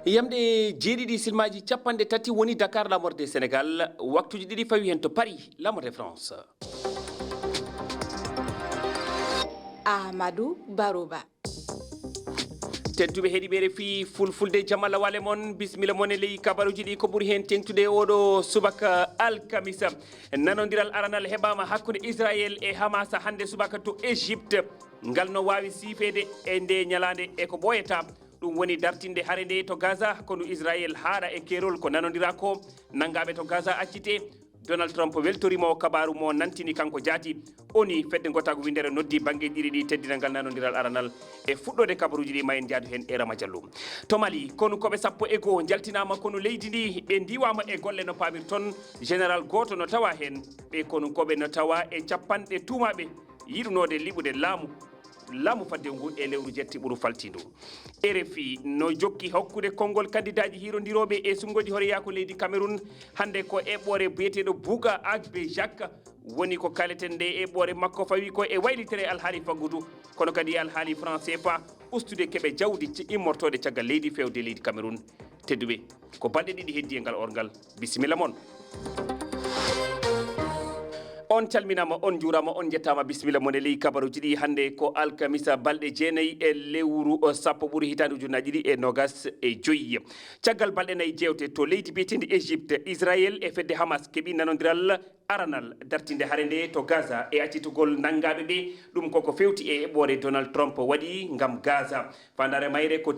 yamde jeeɗiɗi silmaji capanɗe tati woni Dakar lamorde Sénégal waktuji ɗiɗi fawi hen to Paris lamorde France. Amadou Barouba. tedduɓe heeɗiɓe fi fulfulde jamalla wale mon bisimilla mon e ley kabaruji ɗi ko ɓuuri hen tengtude oɗo subaka alkamisa nanodiral aranal heɓama hakkude Israël e Hamas hande subaka to Égypte ngal no wawi sifede e nde ñalade e ko ɓoyata ɗum woni dartinde haare nde to Gaza kono Israël haaɗa e kerol ko nanodira ko nangaɓe to Gaza accite Donald Trump weltorimo kabaru mo nantini kanko jaati oni fedde gotago windere noddi banggue ɗiɗi ɗi teddina ngal nanodiral aranal e fuɗɗode kabaruji ɗi mayen jaadu hen e Rama Diallo to Mali kono koɓe sappo e goho jaltinama kono leydi ndi ɓe diwama e golle no pamir toon général goto no tawa hen ɓe kono koɓe no tawa e capanɗe tumaɓe yiɗunode liɓude laamu fadde ngu e lewru jetti ɓuuru faltidu RFI no jokki hokkude konngol candidat ji hirodiroɓe e sungoji hoore yaako leydi Cameroun hande ko eɓɓore biyeteɗo Bouga Agbe Jacques woni ko kaleten nde eɓɓore makko fawi ko e waylitere alhaali faggudu kono kadi alhaali franc CFA ustude keɓe jawdi immortode caggal leydi fewde leydi Cameroun tedduɓe ko balɗe ɗiɗi heddi e ngal orgal bisimilla moon on calminama on juurama on jettama bisimilla mon e ley kabaruji ɗi hande ko alkamisa balɗe jeenayyi e lewru sappo ɓuuri hitande ujunnaji ɗiɗi e nogas e joyyi caggal balɗe nayyi jewte to leydi biyetedi Égypte Israël e fedde Hamas keeɓi nanodiral aranal dartinde haare nde to Gaza e accitugol nangaɓe ɓe ɗum koko fewti e eɓɓore Donald Trump waɗi gam Gaza fandare mayre ko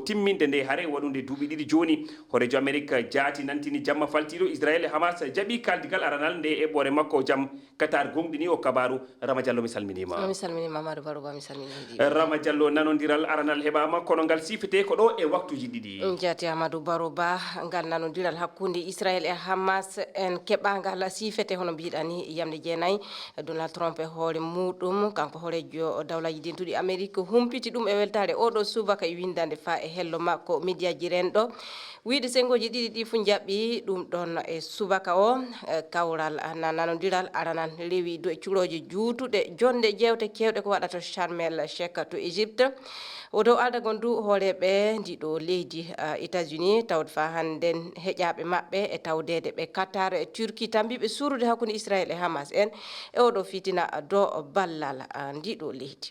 timminde nde haare waɗude duuɓi ɗiɗi joni horejo Amérique jaati nantini jamma faltiɗo Israël e Hamas jaaɓi kaldigal aranal nde eɓɓore makko jam Qatar gonɗini o kabaru Rama Diallo mi salminima. Mi salminima Amadou Barouba mi salminidi. Rama Diallo nanodiral aranal heɓama kono ngal sifete ko ɗo e waktuji ɗiɗi. Jaati Amadou Barouba ngal nanodiral hakkude Israël e Hamas en keɓagal sifete hono mbiɗa ni yamde jeenayyi Donald Trump e hoore muɗum kanko hoorejo dawlaji dentuɗi Amérique humpiti ɗum e weltare oɗo subaka e windande fa e hello makko média ji renɗo wiide sengoji ɗiɗi ɗi fu jaɓɓi ɗum ɗon e subaka o kawral nanodiral aranal rewi do e cuuroji juutuɗe jonde jewte kewɗe ko waɗata Sharm el Sheikh to Égypte o dow aldagon du hooreɓe ndiɗo leydi États-Unis tawde fa hannden heƴaɓe maɓɓe e tawdede ɓe Qatar e Turquie tambiɓe surude hakkude Israël e Hamas en e oɗo fitina do ballal ndiɗo leydi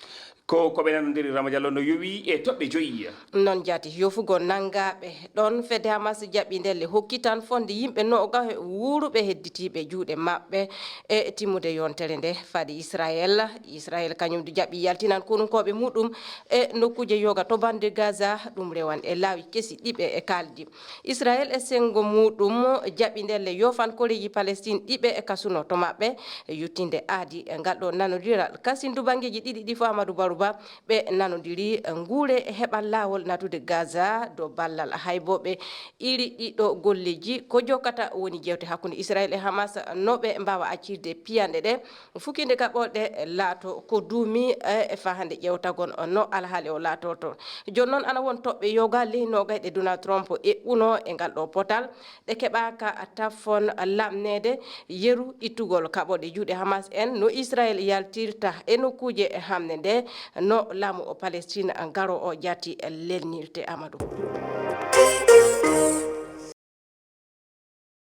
ko koɓe nanodiri Rama Diallo no yowi e toɓɓe joyyi noon jaati yofugo nangaɓe ɗon fedde Hamas jaɓɓi ndelle hokki tan fonde yimɓe noga wuuruɓe hedditiɓe juuɗe maɓɓe e timmude yontere nde fadi Israël kañum du jaɓɓi yaltinan konunkoɓe muɗum e nokkuje yoga to bande Gaza ɗum rewan e laawi kesi ɗiɓe e kaldi Israël e sengo muɗum jaɓɓi ndelle yofan koreji Palestine ɗiɓe e kasuno to maɓɓe yuttinde aadi ngal ɗo nanodiral kasindu banggueji ɗiɗi ɗi fo Amadou Barouba ɓe nanodiri nguure heɓal lawol natude Gaza do ballal hayboɓe iri ɗiɗo golleji ko jokkata woni jewte hakkude Israël e Hamas no ɓe mbawa accirde piyanɗe ɗe fukkinde gaɓoɗe laato ko duumi e fa hande ƴewtagon no alhaali o laato to joni noon ana won toɓɓe yoga ley nogay ɗe Donald Trump eɓɓuno e ngal ɗo potal ɗe keɓaka taffon lamnede yeru ittugol kaɓoɗe juuɗe Hamas en no Israël yaltirta e nokkuje hamne nde no laamu o Palestine garo o jati lelnirte Amadou